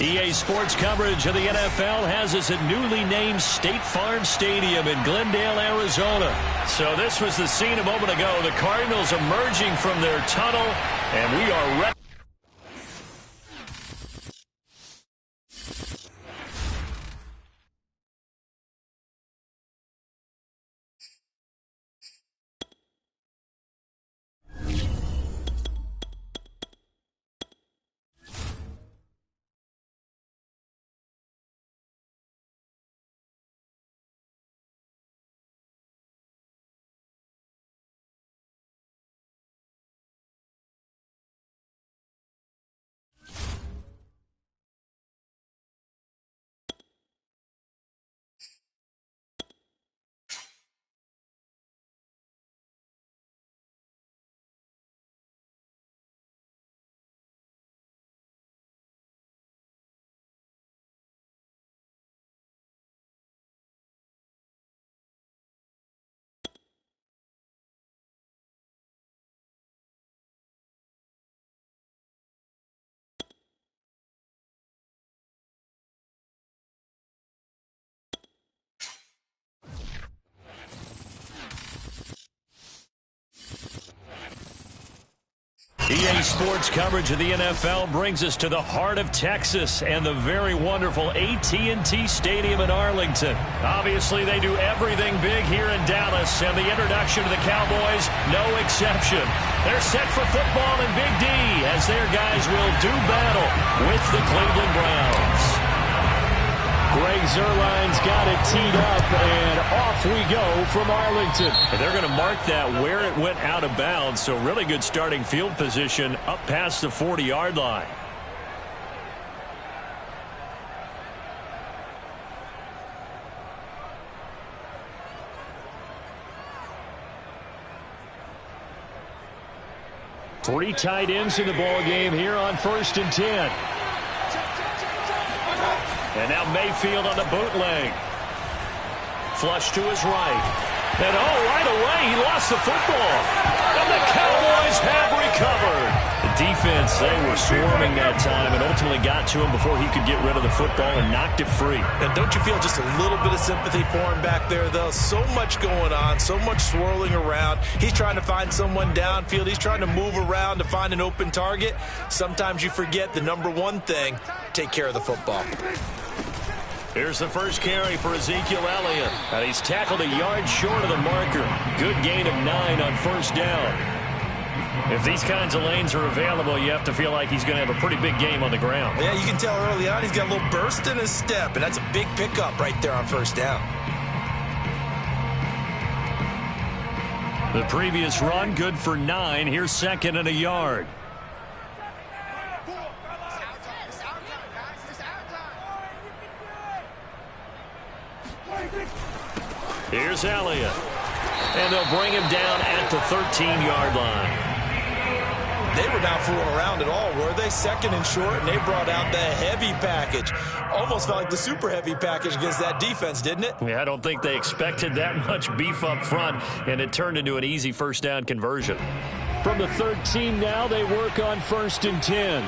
EA Sports coverage of the NFL has us at newly named State Farm Stadium in Glendale, Arizona. So this was the scene a moment ago. The Cardinals emerging from their tunnel, and we are ready. EA Sports coverage of the NFL brings us to the heart of Texas and the very wonderful AT&T Stadium in Arlington. Obviously, they do everything big here in Dallas, and the introduction to the Cowboys, no exception. They're set for football in Big D as their guys will do battle with the Cleveland Browns. Greg Zuerlein's got it teed up, and off we go from Arlington. And they're going to mark that where it went out of bounds, so really good starting field position up past the 40-yard line. Three tight ends in the ball game here on 1st and 10. And now Mayfield on the bootleg. Flush to his right. And right away, he lost the football. And the Cowboys have recovered. The defense, they were swarming that time and ultimately got to him before he could get rid of the football and knocked it free. And don't you feel just a little bit of sympathy for him back there, though? So much going on, so much swirling around. He's trying to find someone downfield. He's trying to move around to find an open target. Sometimes you forget the number one thing, take care of the football. Here's the first carry for Ezekiel Elliott. And he's tackled a yard short of the marker. Good gain of 9 on 1st down. If these kinds of lanes are available, you have to feel like he's going to have a pretty big game on the ground. Yeah, you can tell early on he's got a little burst in his step, and that's a big pickup right there on 1st down. The previous run, good for 9. Here's 2nd and a yard. Here's Elliott. And they'll bring him down at the 13-yard line. They were not fooling around at all, were they? 2nd and short, and they brought out the heavy package. Almost felt like the super heavy package against that defense, didn't it? Yeah, I don't think they expected that much beef up front, and it turned into an easy 1st down conversion. From the 13 now, they work on 1st and 10.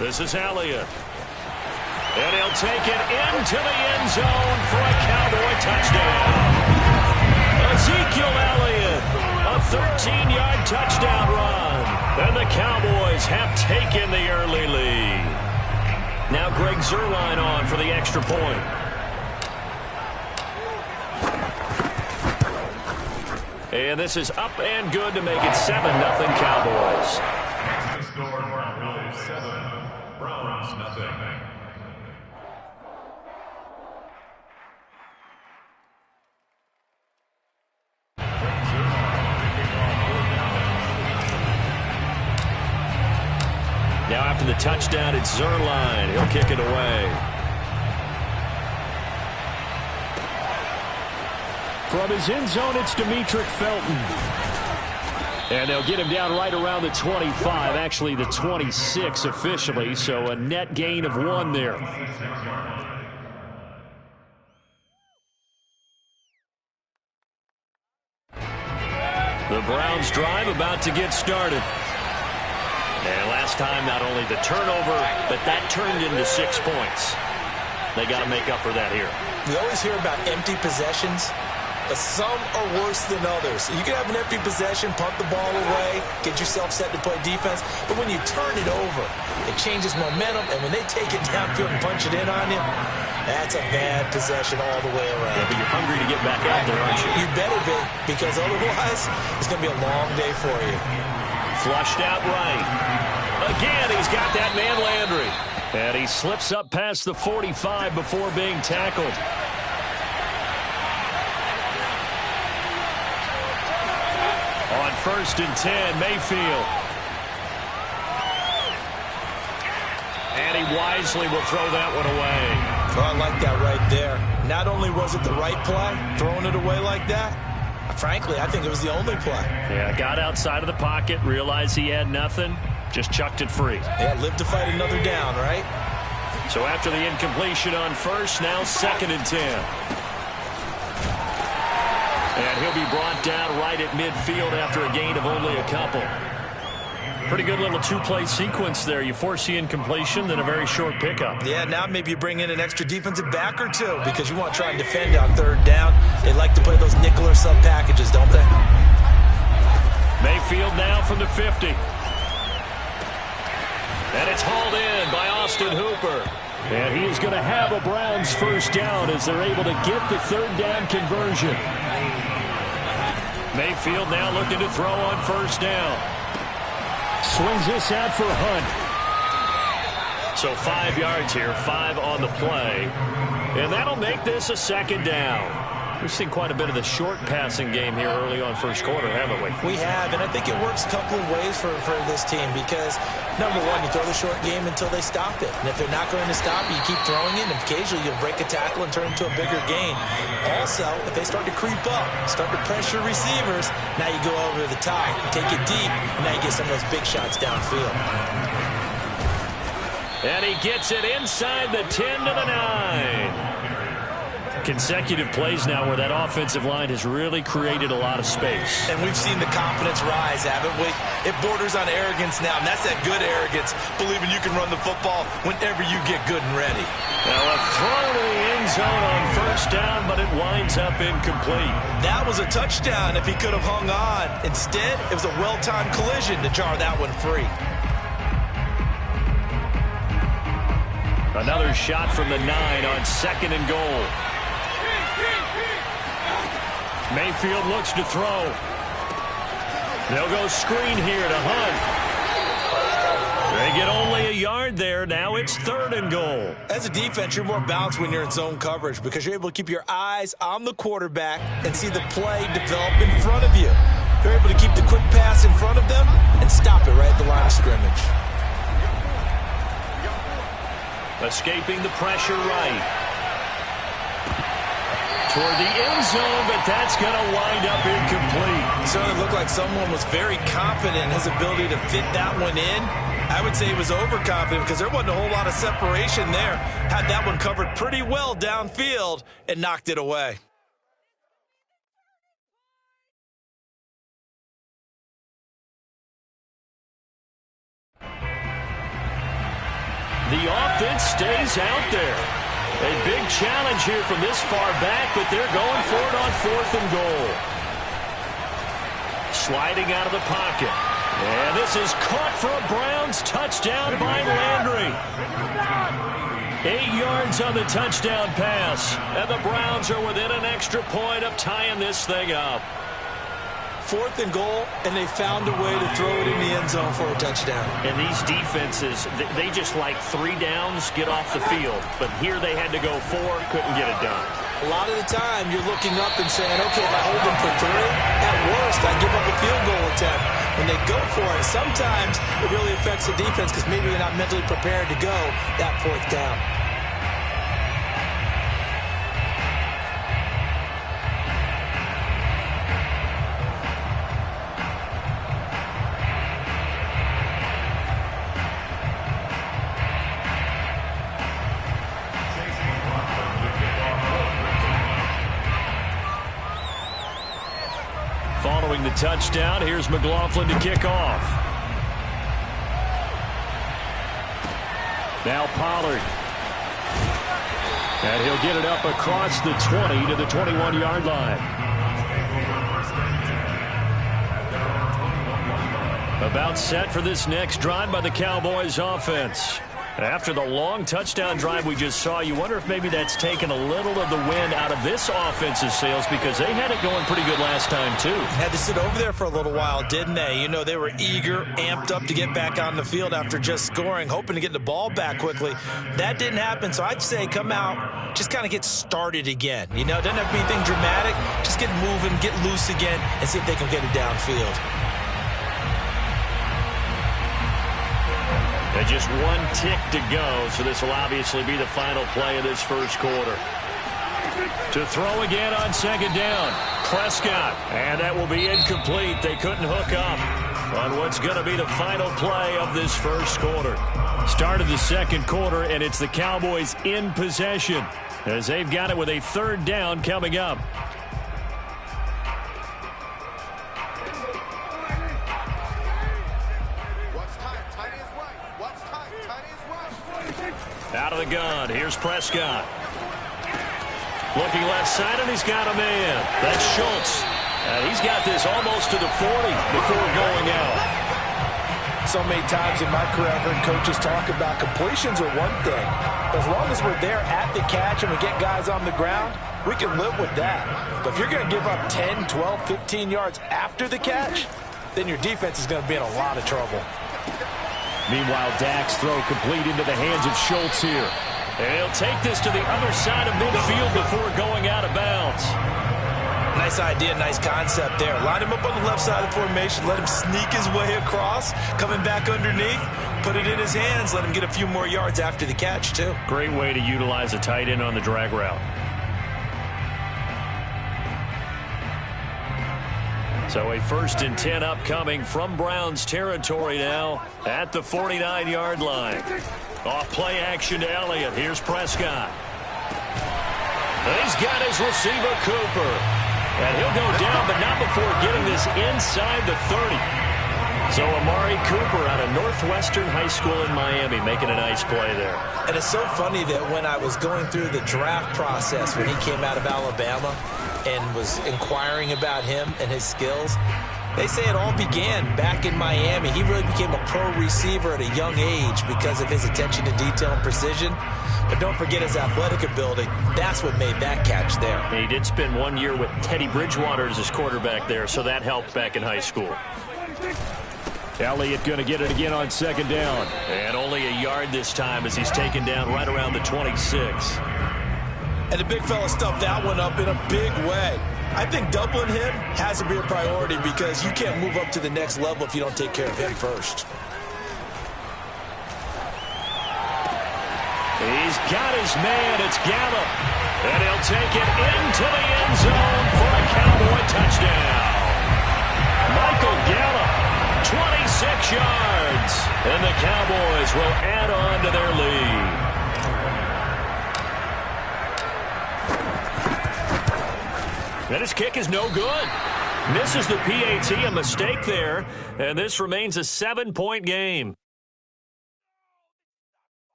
This is Elliott. And he'll take it into the end zone for a Cowboy touchdown. Ezekiel Elliott, a 13-yard touchdown run. And the Cowboys have taken the early lead. Now Greg Zuerlein on for the extra point. And this is up and good to make it 7-0 Cowboys. Now after the touchdown, it's Zuerlein. He'll kick it away. From his end zone, it's Demetric Felton. And they'll get him down right around the 25, actually the 26 officially, so a net gain of 1 there. The Browns drive about to get started. And last time, not only the turnover, but that turned into 6 points. They got to make up for that here. We always hear about empty possessions, but some are worse than others. You can have an empty possession, punt the ball away, get yourself set to play defense, but when you turn it over, it changes momentum, and when they take it downfield and punch it in on you, that's a bad possession all the way around. Yeah, but you're hungry to get back out there, aren't you? You better be, because otherwise, it's going to be a long day for you. Flushed out right. Again, he's got that man Landry. And he slips up past the 45 before being tackled. On 1st and 10, Mayfield. And he wisely will throw that one away. Oh, I like that right there. Not only was it the right play, throwing it away like that, frankly, I think it was the only play. Yeah, got outside of the pocket, realized he had nothing, just chucked it free. Yeah, live to fight another down, right? So after the incompletion on 1st, now 2nd and 10. And he'll be brought down right at midfield after a gain of only a couple. Pretty good little two-play sequence there. You force the incompletion, then a very short pickup. Yeah, now maybe you bring in an extra defensive back or two because you want to try and defend on 3rd down. They like to play those nickel or sub packages, don't they? Mayfield now from the 50. And it's hauled in by Austin Hooper. And he is going to have a Browns 1st down as they're able to get the 3rd down conversion. Mayfield now looking to throw on 1st down. Swings this out for Hunt. So 5 yards here, 5 on the play. And that'll make this a 2nd down. We've seen quite a bit of the short passing game here early on 1st quarter, haven't we? We have, and I think it works a couple of ways for this team because, number one, you throw the short game until they stop it. And if they're not going to stop it, you keep throwing it, and occasionally you'll break a tackle and turn it into a bigger gain. Also, if they start to creep up, start to pressure receivers, now you go over the top, take it deep, and now you get some of those big shots downfield. And he gets it inside the 10 to the 9. Consecutive plays now where that offensive line has really created a lot of space. And we've seen the confidence rise, haven't we? It borders on arrogance now, and that's that good arrogance, believing you can run the football whenever you get good and ready. Now a throw to the end zone on 1st down, but it winds up incomplete. That was a touchdown if he could have hung on. Instead, it was a well-timed collision to jar that one free. Another shot from the 9 on 2nd and goal. Mayfield looks to throw. They'll go screen here to Hunt. They get only a yard there. Now it's 3rd and goal. As a defense, you're more balanced when you're in zone coverage because you're able to keep your eyes on the quarterback and see the play develop in front of you. You're able to keep the quick pass in front of them and stop it right at the line of scrimmage. Escaping the pressure right. Toward the end zone, but that's going to wind up incomplete. It certainly looked like someone was very confident in his ability to fit that one in. I would say he was overconfident because there wasn't a whole lot of separation there. Had that one covered pretty well downfield and knocked it away. The offense stays out there. A big challenge here from this far back, but they're going for it on 4th and goal. Sliding out of the pocket. And this is caught for a Browns touchdown by Landry. 8 yards on the touchdown pass. And the Browns are within an extra point of tying this thing up. 4th and goal, and they found a way to throw it in the end zone for a touchdown. And these defenses, they just like 3 downs, get off the field. But here they had to go 4, couldn't get it done. A lot of the time, you're looking up and saying, okay, if I hold them for 3, at worst, I give up a field goal attempt. When they go for it, sometimes it really affects the defense because maybe you're not mentally prepared to go that 4th down. Following the touchdown. Here's McLaughlin to kick off. Now Pollard. And he'll get it up across the 20 to the 21-yard line. About set for this next drive by the Cowboys offense. After the long touchdown drive we just saw, you wonder if maybe that's taken a little of the wind out of this offense's sails, because they had it going pretty good last time, too. Had to sit over there for a little while, didn't they? You know, they were eager, amped up to get back on the field after just scoring, hoping to get the ball back quickly. That didn't happen, so I'd say come out, just kind of get started again. You know, doesn't have to be anything dramatic. Just get moving, get loose again, and see if they can get it downfield. And just one tick to go, so this will obviously be the final play of this first quarter. To throw again on second down, Prescott. And that will be incomplete. They couldn't hook up on what's going to be the final play of this first quarter. Start of the second quarter, and it's the Cowboys in possession as they've got it with a third down coming up. Out of the gun, here's Prescott. Looking left side, and he's got a man. That's Schultz. And he's got this almost to the 40 before going out. So many times in my career, I've heard coaches talk about completions are one thing. But as long as we're there at the catch and we get guys on the ground, we can live with that. But if you're going to give up 10, 12, 15 yards after the catch, then your defense is going to be in a lot of trouble. Meanwhile, Dak's throw complete into the hands of Schultz here. And he'll take this to the other side of midfield before going out of bounds. Nice idea, nice concept there. Line him up on the left side of the formation, let him sneak his way across, coming back underneath, put it in his hands, let him get a few more yards after the catch, too. Great way to utilize a tight end on the drag route. So a 1st and 10 upcoming from Browns territory now at the 49-yard line. Off play action to Elliott. Here's Prescott. He's got his receiver, Cooper. And he'll go down, but not before getting this inside the 30. So Amari Cooper out of Northwestern High School in Miami making a nice play there. And it's so funny that when I was going through the draft process when he came out of Alabama and was inquiring about him and his skills, they say it all began back in Miami. He really became a pro receiver at a young age because of his attention to detail and precision. But don't forget his athletic ability. That's what made that catch there. He did spend 1 year with Teddy Bridgewater as his quarterback there, so that helped back in high school. Elliott going to get it again on second down. And only a yard this time as he's taken down right around the 26. And the big fella stuffed that one up in a big way. I think doubling him has to be a priority because you can't move up to the next level if you don't take care of him first. He's got his man. It's Gallup. And he'll take it into the end zone for a Cowboy touchdown. Michael Gallup, 26 yards. And the Cowboys will add on to their lead. And his kick is no good. Misses the PAT, a mistake there. And this remains a 7-point game.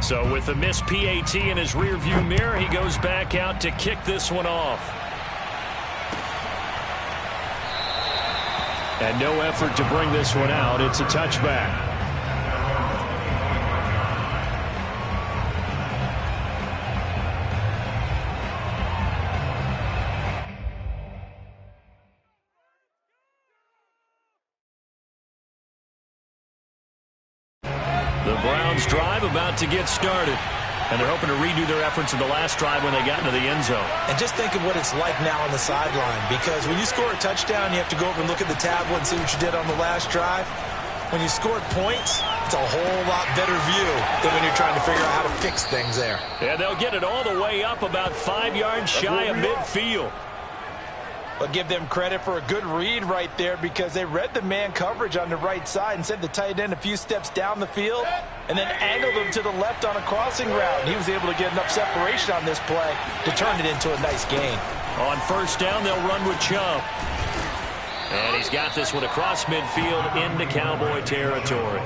So with the missed PAT in his rearview mirror, he goes back out to kick this one off. And no effort to bring this one out. It's a touchback. The Browns drive about to get started. And they're hoping to redo their efforts in the last drive when they got into the end zone. And just think of what it's like now on the sideline, because when you score a touchdown, you have to go over and look at the tablet and see what you did on the last drive. When you scored points, it's a whole lot better view than when you're trying to figure out how to fix things there. And they'll get it all the way up about 5 yards shy of midfield. But give them credit for a good read right there because they read the man coverage on the right side and sent the tight end a few steps down the field and then angled him to the left on a crossing route. He was able to get enough separation on this play to turn it into a nice gain. On first down, they'll run with Chubb. And he's got this one across midfield into Cowboy territory.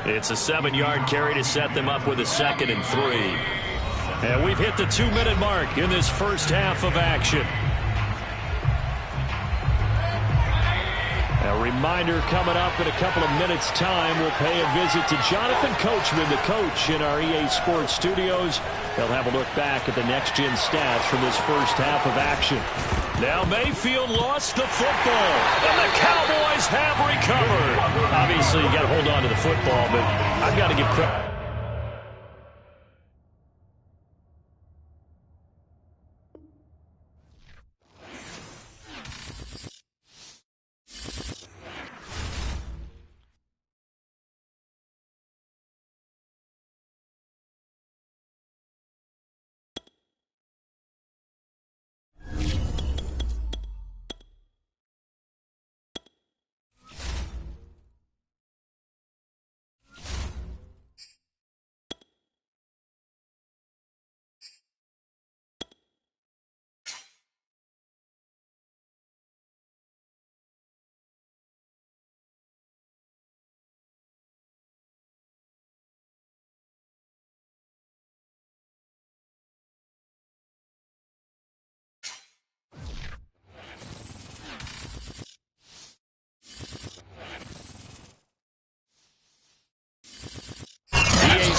It's a 7-yard carry to set them up with a 2nd and 3. And we've hit the 2-minute mark in this first half of action. A reminder coming up in a couple of minutes' time. We'll pay a visit to Jonathan Coachman, the coach in our EA Sports studios. They'll have a look back at the next-gen stats from this first half of action. Now Mayfield lost the football, and the Cowboys have recovered. Obviously, you got to hold on to the football, but I've got to give credit.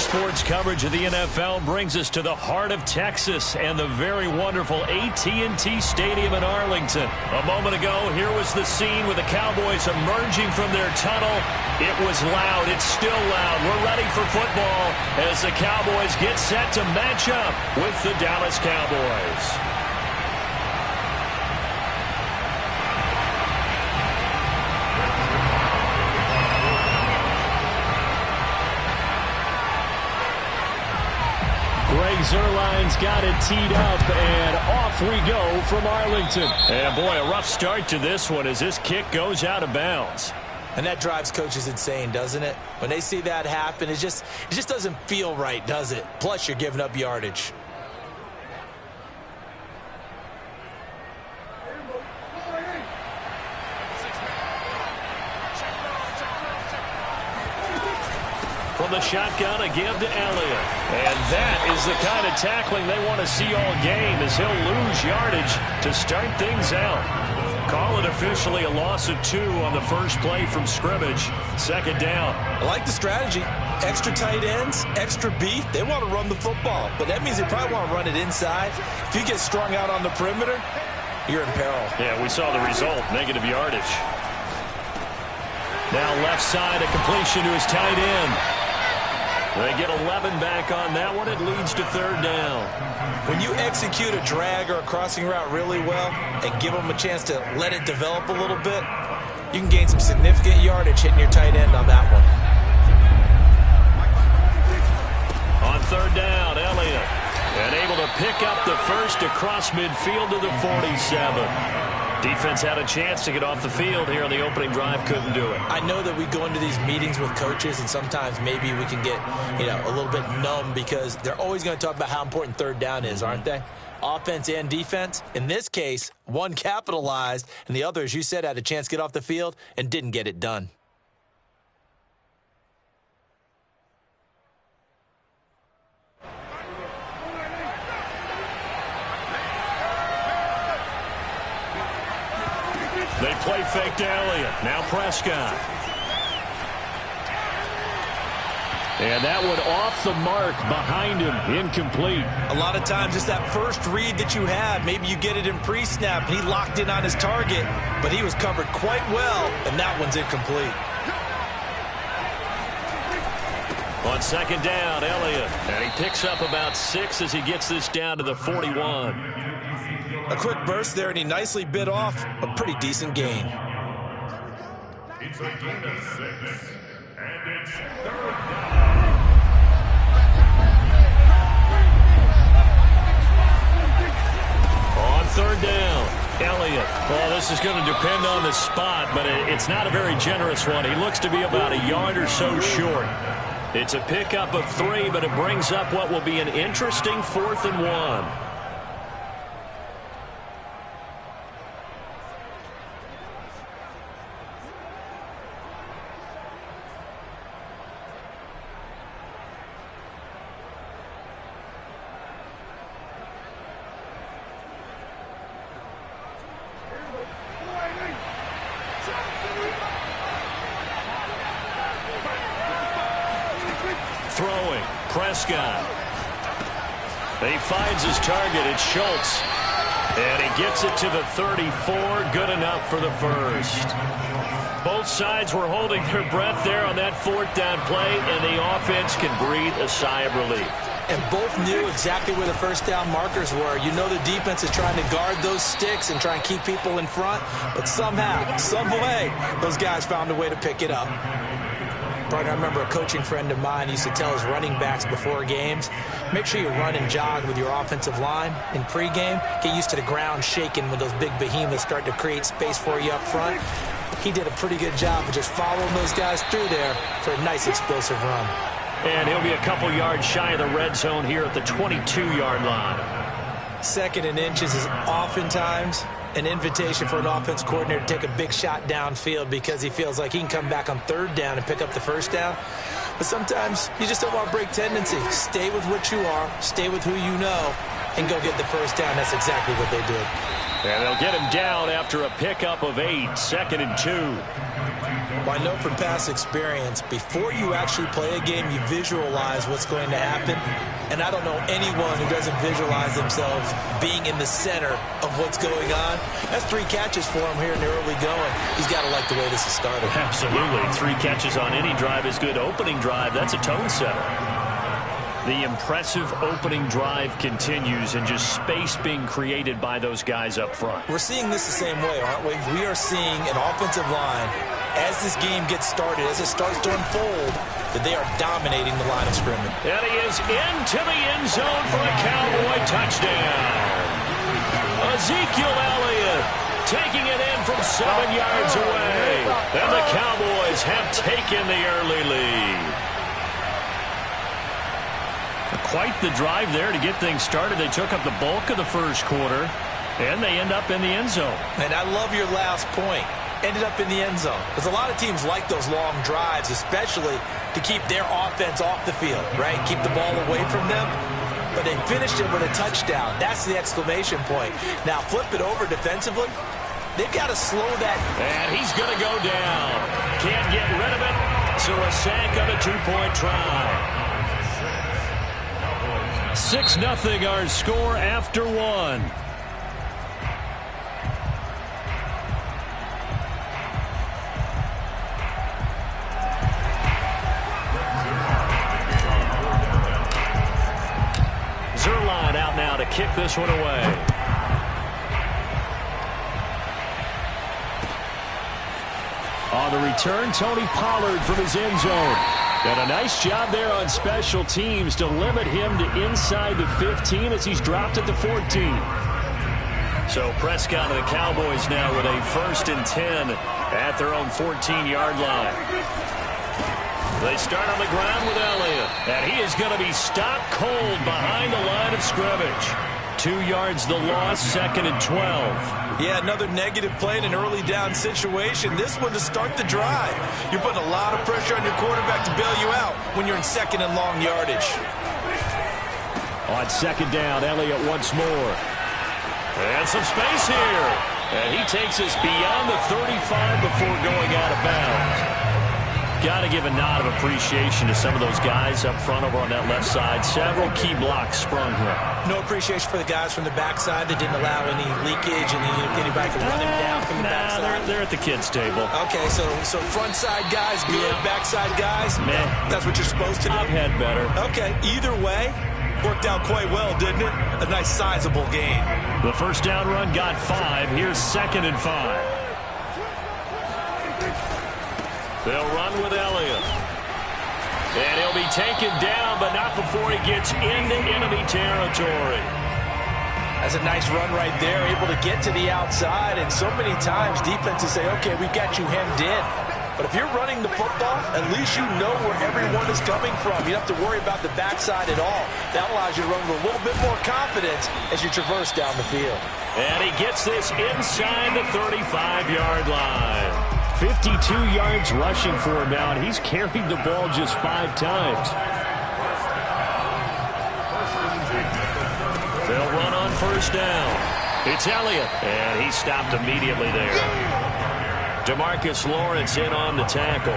Sports coverage of the NFL brings us to the heart of Texas and the very wonderful AT&T Stadium in Arlington. A moment ago, here was the scene with the Cowboys emerging from their tunnel. It was loud. It's still loud. We're ready for football as the Cowboys get set to match up with the Dallas Cowboys. Zerline's got it teed up, and off we go from Arlington. And, boy, a rough start to this one as this kick goes out of bounds. And that drives coaches insane, doesn't it? When they see that happen, it just doesn't feel right, does it? Plus, you're giving up yardage. From the shotgun, a give to Elliott. And that is the kind of tackling they want to see all game as he'll lose yardage to start things out. Call it officially a loss of 2 on the first play from scrimmage. 2nd down. I like the strategy. Extra tight ends, extra beef. They want to run the football, but that means they probably want to run it inside. If you get strung out on the perimeter, you're in peril. Yeah, we saw the result, negative yardage. Now left side, a completion to his tight end. They get 11 back on that one. It leads to 3rd down. When you execute a drag or a crossing route really well and give them a chance to let it develop a little bit, you can gain some significant yardage hitting your tight end on that one. On 3rd down, Elliott. And able to pick up the first across midfield to the 47. Defense had a chance to get off the field here on the opening drive, couldn't do it. I know that we go into these meetings with coaches, and sometimes maybe we can get, a little bit numb because they're always going to talk about how important 3rd down is, aren't they? Offense and defense. In this case, one capitalized, and the other, as you said, had a chance to get off the field and didn't get it done. They play fake to Elliott. Now Prescott. And that one off the mark behind him. Incomplete. A lot of times it's that first read that you have. Maybe you get it in pre-snap, and he locked in on his target, but he was covered quite well, and that one's incomplete. On 2nd down, Elliott. And he picks up about 6 as he gets this down to the 41. A quick burst there, and he nicely bit off a pretty decent gain. It's a gain of 6, and it's 3rd down. On 3rd down, Elliott. Well, this is going to depend on the spot, but it's not a very generous one. He looks to be about a yard or so short. It's a pickup of 3, but it brings up what will be an interesting 4th and 1. Throwing, Prescott. He finds his target. It's Schultz. And he gets it to the 34. Good enough for the first. Both sides were holding their breath there on that 4th down play, and the offense can breathe a sigh of relief. And both knew exactly where the first down markers were. You know the defense is trying to guard those sticks and try and keep people in front, but somehow, some way, those guys found a way to pick it up. Partner, I remember a coaching friend of mine used to tell his running backs before games, make sure you run and jog with your offensive line in pregame. Get used to the ground shaking when those big behemoths start to create space for you up front. He did a pretty good job of just following those guys through there for a nice explosive run. And he'll be a couple yards shy of the red zone here at the 22-yard line. 2nd and inches is oftentimes an invitation for an offense coordinator to take a big shot downfield because he feels like he can come back on 3rd down and pick up the first down. But sometimes you just don't want to break tendency. Stay with what you are, stay with who you know, and go get the first down. That's exactly what they did. And they'll get him down after a pickup of 8, 2nd and 2. Well, I know from past experience, before you actually play a game, you visualize what's going to happen. And I don't know anyone who doesn't visualize themselves being in the center of what's going on. That's 3 catches for him here in the early going. He's got to like the way this has started. Absolutely. 3 catches on any drive is good. Opening drive, that's a tone setter. The impressive opening drive continues, and just space being created by those guys up front. We're seeing this the same way, aren't we? We are seeing an offensive line, as this game gets started, as it starts to unfold, that they are dominating the line of scrimmage. And he is into the end zone for a Cowboy touchdown. Ezekiel Elliott taking it in from 7 yards away. And the Cowboys have taken the early lead. Quite the drive there to get things started. They took up the bulk of the first quarter, and they end up in the end zone. And I love your last point. Ended up in the end zone. Because a lot of teams like those long drives, especially to keep their offense off the field, right? Keep the ball away from them. But they finished it with a touchdown. That's the exclamation point. Now flip it over defensively. They've got to slow that. And he's going to go down. Can't get rid of it. So a sack on a 2-point try. 6-0 our score after 1. Zerline out now to kick this one away. On the return, Tony Pollard from his end zone. And a nice job there on special teams to limit him to inside the 15 as he's dropped at the 14. So Prescott and the Cowboys now with a 1st and 10 at their own 14-yard line. They start on the ground with Elliott. And he is going to be stopped cold behind the line of scrimmage. 2 yards the loss, 2nd and 12. Yeah, another negative play in an early down situation. This one to start the drive. You're putting a lot of pressure on your quarterback to bail you out when you're in 2nd and long yardage. On 2nd down, Elliott once more. And some space here. And he takes us beyond the 35 before going out of bounds. Got to give a nod of appreciation to some of those guys up front over on that left side. Several key blocks sprung here. No appreciation for the guys from the backside that didn't allow any leakage and anybody could run them down from the backside. They're at the kids' table. Okay, so front side guys good, backside guys, man, that's what you're supposed to do. I've had better. Okay, either way, worked out quite well, didn't it? A nice sizable gain. The first down run got 5. Here's 2nd and 5. They'll run with Elliott. And he'll be taken down, but not before he gets into enemy territory. That's a nice run right there, able to get to the outside. And so many times defenses say, okay, we've got you hemmed in. But if you're running the football, at least you know where everyone is coming from. You don't have to worry about the backside at all. That allows you to run with a little bit more confidence as you traverse down the field. And he gets this inside the 35-yard line. 52 yards rushing for him now, and he's carried the ball just 5 times. They'll run on first down. It's Elliott, and he stopped immediately there. DeMarcus Lawrence in on the tackle.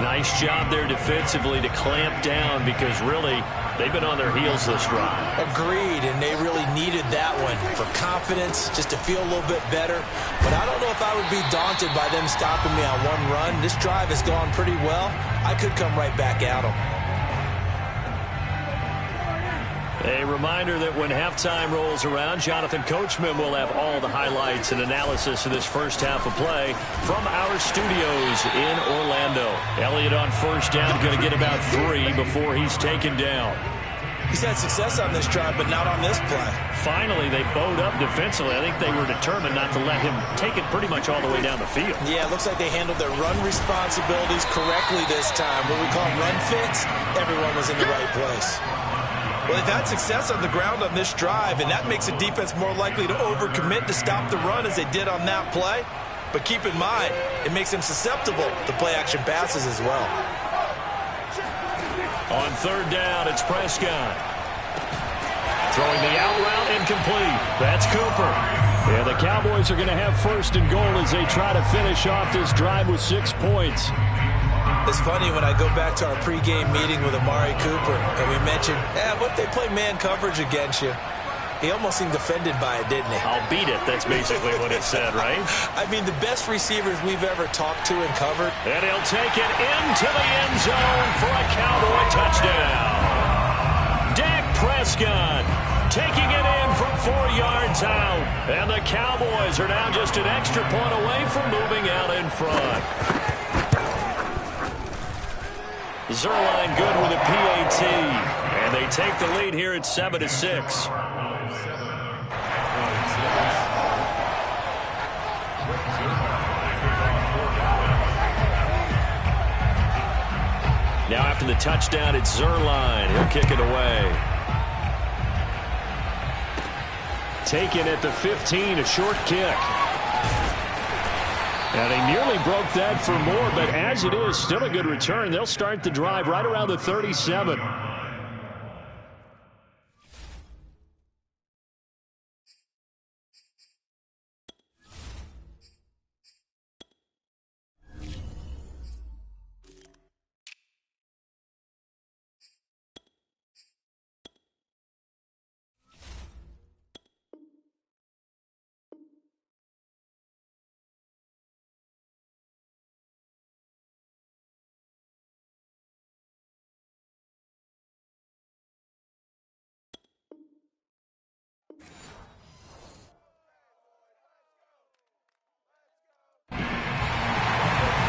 Nice job there defensively to clamp down because really they've been on their heels this drive. Agreed, and they really needed that one for confidence, just to feel a little bit better. But I don't know if I would be daunted by them stopping me on one run. This drive has gone pretty well. I could come right back at them. A reminder that when halftime rolls around, Jonathan Coachman will have all the highlights and analysis of this first half of play from our studios in Orlando. Elliott on first down, going to get about 3 before he's taken down. He's had success on this drive, but not on this play. Finally, they bowed up defensively. I think they were determined not to let him take it pretty much all the way down the field. Yeah, it looks like they handled their run responsibilities correctly this time. What we call run fits, everyone was in the right place. Well, they've had success on the ground on this drive, and that makes a defense more likely to overcommit to stop the run as they did on that play. But keep in mind, it makes them susceptible to play-action passes as well. On third down, it's Prescott. Throwing the out route, incomplete. That's Cooper. Yeah, the Cowboys are going to have first and goal as they try to finish off this drive with 6 points. It's funny when I go back to our pregame meeting with Amari Cooper, and we mentioned, what if they play man coverage against you? He almost seemed offended by it, didn't he? I'll beat it. That's basically what it said, right? I mean, the best receivers we've ever talked to and covered. And he'll take it into the end zone for a Cowboy touchdown. Dak Prescott taking it in from 4 yards out. And the Cowboys are now just an extra point away from moving out in front. Zerline good with a PAT. And they take the lead here at 7-6. Now after the touchdown, it's Zerline. He'll kick it away. Taken at the 15, a short kick. And they nearly broke that for more, but as it is, still a good return. They'll start the drive right around the 37.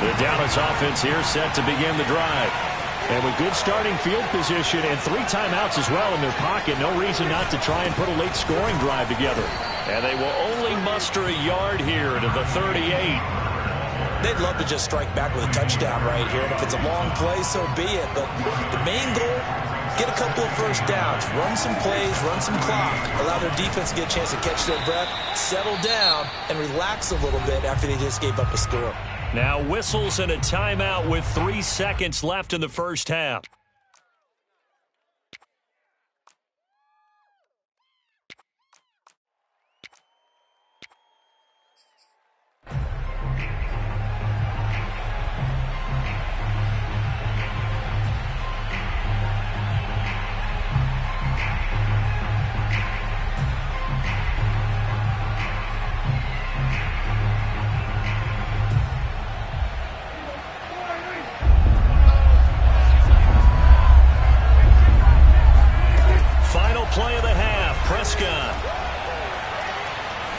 The Dallas offense here set to begin the drive. And with good starting field position and 3 timeouts as well in their pocket, no reason not to try and put a late scoring drive together. And they will only muster a yard here to the 38. They'd love to just strike back with a touchdown right here. And if it's a long play, so be it. But the main goal, get a couple of first downs, run some plays, run some clock, allow their defense to get a chance to catch their breath, settle down, and relax a little bit after they just gave up a score. Now whistles and a timeout with 3 seconds left in the first half. Play of the half, Prescott.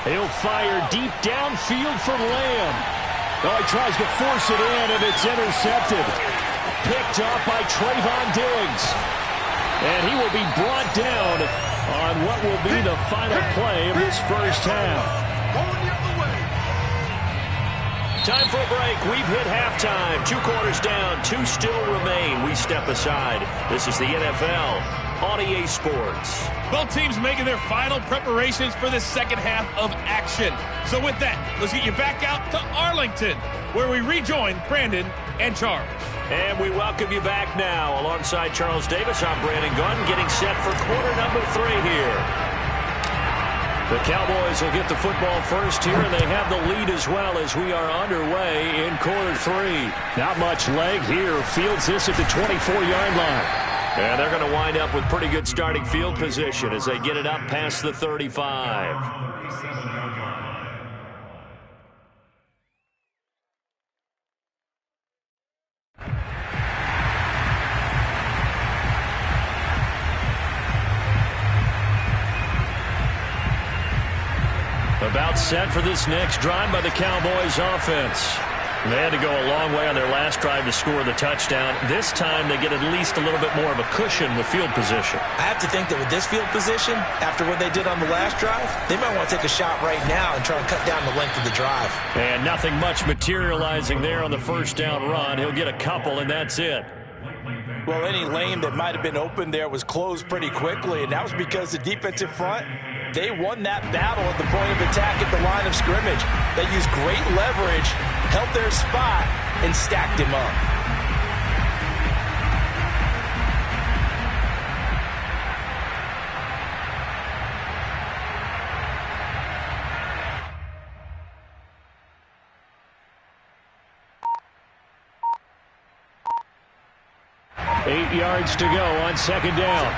He'll fire deep downfield for Lamb. Oh, he tries to force it in, and it's intercepted. Picked up by Trayvon Diggs. And he will be brought down on what will be the final play of this first half. Time for a break. We've hit halftime. 2 quarters down. 2 still remain. We step aside. This is the NFL on EA Sports. Both teams making their final preparations for the second half of action. So with that, let's get you back out to Arlington, where we rejoin Brandon and Charles. And we welcome you back now. Alongside Charles Davis, I'm Brandon Gunn, getting set for quarter number 3 here. The Cowboys will get the football first here, and they have the lead as well as we are underway in quarter 3. Not much leg here. Fields this at the 24-yard line. And they're going to wind up with pretty good starting field position as they get it up past the 35. About set for this next drive by the Cowboys offense. They had to go a long way on their last drive to score the touchdown. This time they get at least a little bit more of a cushion with field position. I have to think that with this field position, after what they did on the last drive, they might want to take a shot right now and try and cut down the length of the drive. And nothing much materializing there on the first down run. He'll get a couple, and that's it. Well, any lane that might have been open there was closed pretty quickly, and that was because the defensive front, they won that battle at the point of attack at the line of scrimmage. They used great leverage, held their spot, and stacked him up. Eight yards to go on second down.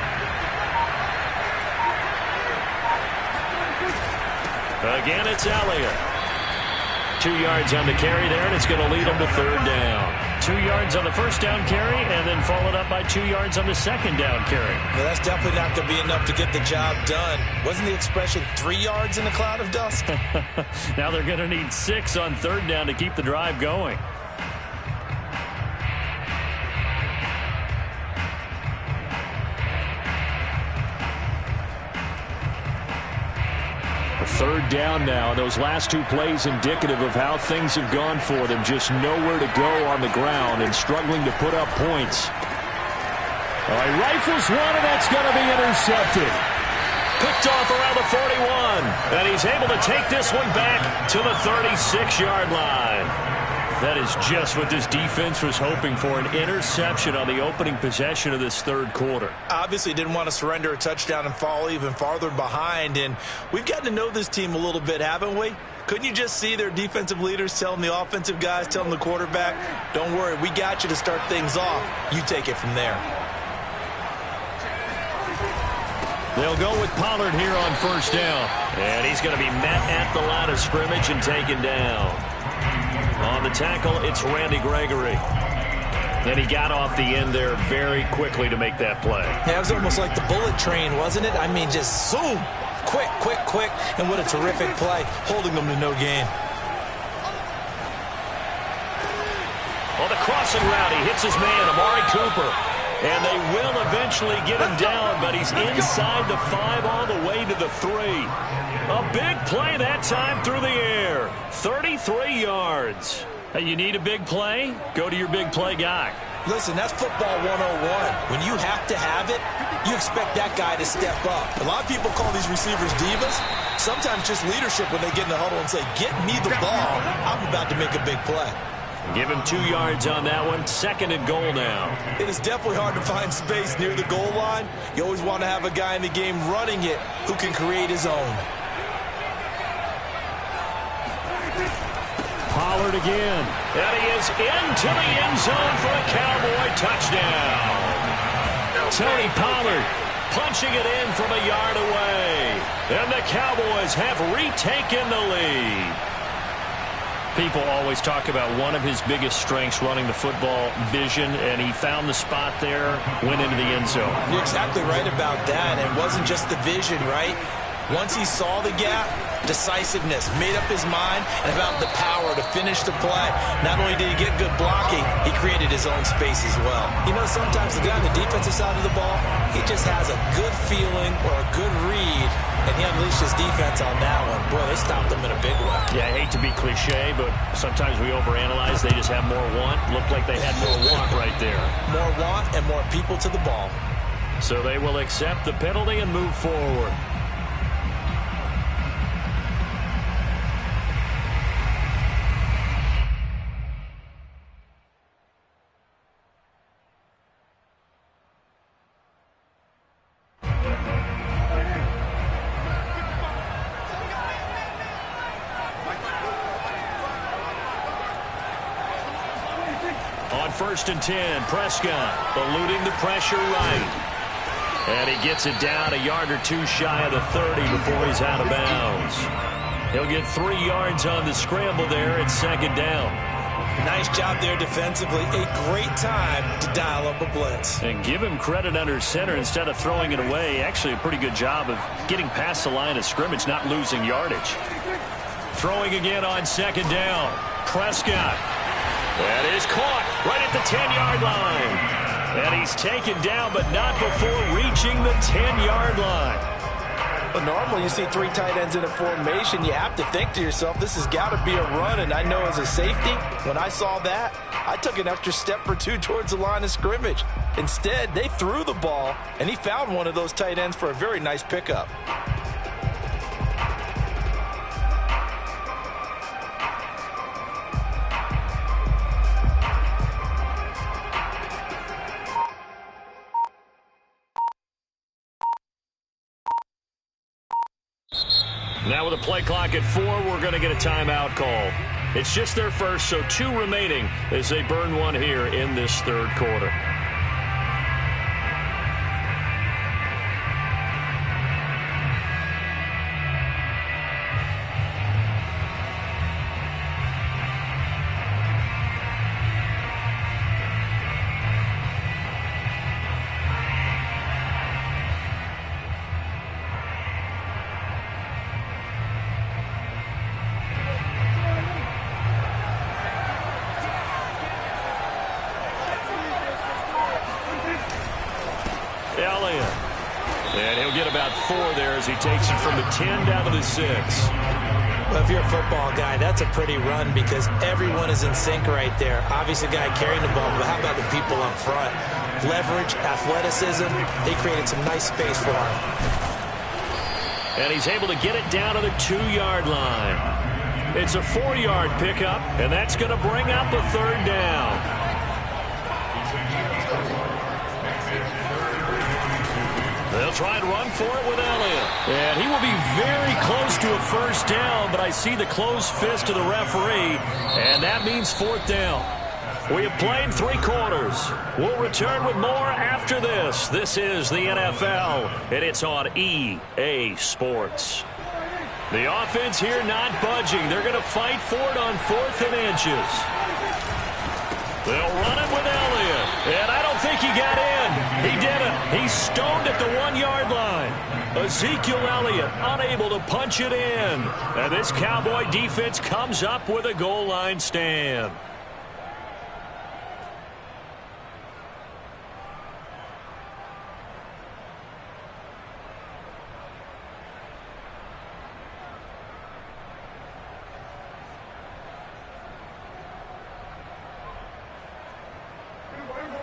Again, it's Elliott. 2 yards on the carry there, and it's going to lead him to third down. 2 yards on the first down carry, and then followed up by 2 yards on the second down carry. Well, that's definitely not going to be enough to get the job done. Wasn't the expression 3 yards in a cloud of dust? Now they're going to need 6 on third down to keep the drive going. Third down now. Those last 2 plays indicative of how things have gone for them. Just nowhere to go on the ground and struggling to put up points. All right, rifles one, and that's going to be intercepted. Picked off around the 41. And he's able to take this one back to the 36-yard line. That is just what this defense was hoping for, an interception on the opening possession of this third quarter. Obviously didn't want to surrender a touchdown and fall even farther behind, and we've gotten to know this team a little bit, haven't we? Couldn't you just see their defensive leaders telling the offensive guys, telling the quarterback, don't worry, we got you to start things off. You take it from there. They'll go with Pollard here on first down. And he's going to be met at the line of scrimmage and taken down. On the tackle, it's Randy Gregory. And he got off the end there very quickly to make that play. Yeah, it was almost like the bullet train, wasn't it? I mean, just zoom. Quick, quick, quick. And what a terrific play, holding them to no gain. On the crossing route, he hits his man, Amari Cooper. And they will eventually get him down, but he's inside the 5 all the way to the 3. A big play that time through the air. 33 yards. Hey, you need a big play? Go to your big play guy. Listen, that's football 101. When you have to have it, you expect that guy to step up. A lot of people call these receivers divas. Sometimes just leadership when they get in the huddle and say, get me the ball. I'm about to make a big play. Give him 2 yards on that one. Second and goal now. It is definitely hard to find space near the goal line. You always want to have a guy in the game running it who can create his own. Pollard again. And he is into the end zone for a Cowboy touchdown. Tony Pollard punching it in from a yard away. And the Cowboys have retaken the lead. People always talk about one of his biggest strengths running the football, vision, and he found the spot there, went into the end zone. You're exactly right about that. And it wasn't just the vision, right? Once he saw the gap, decisiveness, made up his mind, and about the power to finish the play. Not only did he get good blocking, he created his own space as well. You know, sometimes the guy on the defensive side of the ball, he just has a good feeling or a good read, and he unleashed his defense on that one. Boy, they stopped him in a big way. Yeah, I hate to be cliche, but sometimes we overanalyze. They just have more want. Looked like they had more want right there. More want and more people to the ball. So they will accept the penalty and move forward. On 1st and 10, Prescott eluding the pressure right. And he gets it down a yard or two shy of the 30 before he's out of bounds. He'll get 3 yards on the scramble there at 2nd down. Nice job there defensively. A great time to dial up a blitz. And give him credit under center instead of throwing it away. Actually a pretty good job of getting past the line of scrimmage, not losing yardage. Throwing again on 2nd down. Prescott. That is caught right at the 10-yard line. And he's taken down, but not before reaching the 10-yard line. But normally you see 3 tight ends in a formation. You have to think to yourself, this has got to be a run. And I know as a safety, when I saw that, I took an extra step or 2 towards the line of scrimmage. Instead, they threw the ball, and he found one of those tight ends for a very nice pickup. Now with a play clock at 4, we're going to get a timeout call. It's just their first, so 2 remaining as they burn one here in this 3rd quarter. And he'll get about 4 there as he takes it from the 10 down to the 6. Well, if you're a football guy, that's a pretty run because everyone is in sync right there. Obviously, the guy carrying the ball, but how about the people up front? Leverage, athleticism, they created some nice space for him. And he's able to get it down to the 2-yard line. It's a 4-yard pickup, and that's going to bring up a 3rd down. They'll try and run for it with Elliott. And he will be very close to a 1st down, but I see the closed fist of the referee, and that means 4th down. We have played 3 quarters. We'll return with more after this. This is the NFL, and it's on EA Sports. The offense here not budging. They're going to fight for it on 4th and inches. They'll run it with Elliott, and I don't think he got in. He didn't. He's stoned at the 1-yard line. Ezekiel Elliott unable to punch it in. And this Cowboy defense comes up with a goal line stand.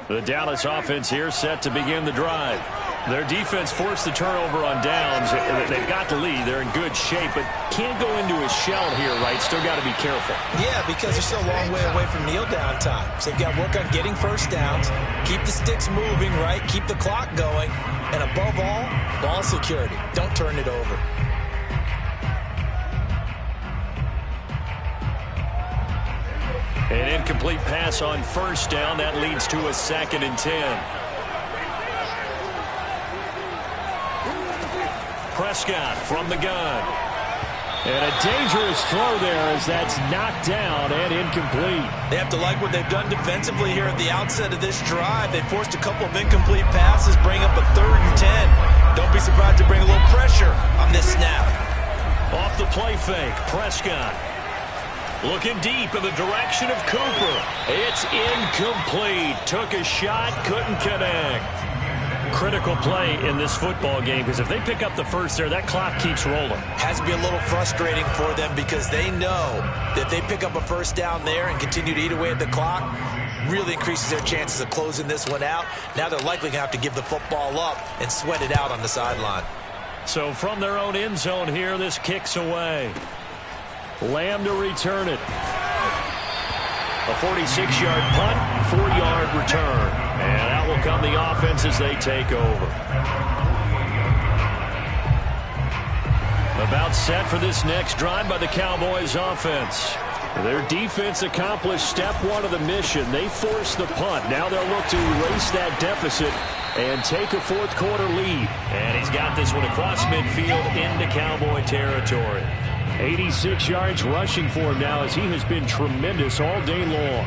The Dallas offense here set to begin the drive. Their defense forced the turnover on downs. They've got the lead. They're in good shape, but can't go into a shell here, right? Still got to be careful. Yeah, because they're still a long way away from kneel down time. So they've got to work on getting 1st downs, keep the sticks moving, right? Keep the clock going. And above all, ball security. Don't turn it over. An incomplete pass on 1st down. That leads to a 2nd and 10. Prescott from the gun. And a dangerous throw there as that's knocked down and incomplete. They have to like what they've done defensively here at the outset of this drive. They forced a couple of incomplete passes, bring up a 3rd and 10. Don't be surprised to bring a little pressure on this snap. Off the play fake, Prescott. Looking deep in the direction of Cooper. It's incomplete. Took a shot, couldn't connect. Critical play in this football game, because if they pick up the first there, that clock keeps rolling. Has to be a little frustrating for them because they know that if they pick up a first down there and continue to eat away at the clock, really increases their chances of closing this one out. Now they're likely going to have to give the football up and sweat it out on the sideline. So from their own end zone here, this kicks away. Lamb to return it. A 46-yard punt, 4-yard return. And out will come the offense as they take over. About set for this next drive by the Cowboys offense. Their defense accomplished step one of the mission. They forced the punt. Now they'll look to erase that deficit and take a fourth-quarter lead. And he's got this one across midfield into Cowboy territory. 86 yards rushing for him now as he has been tremendous all day long.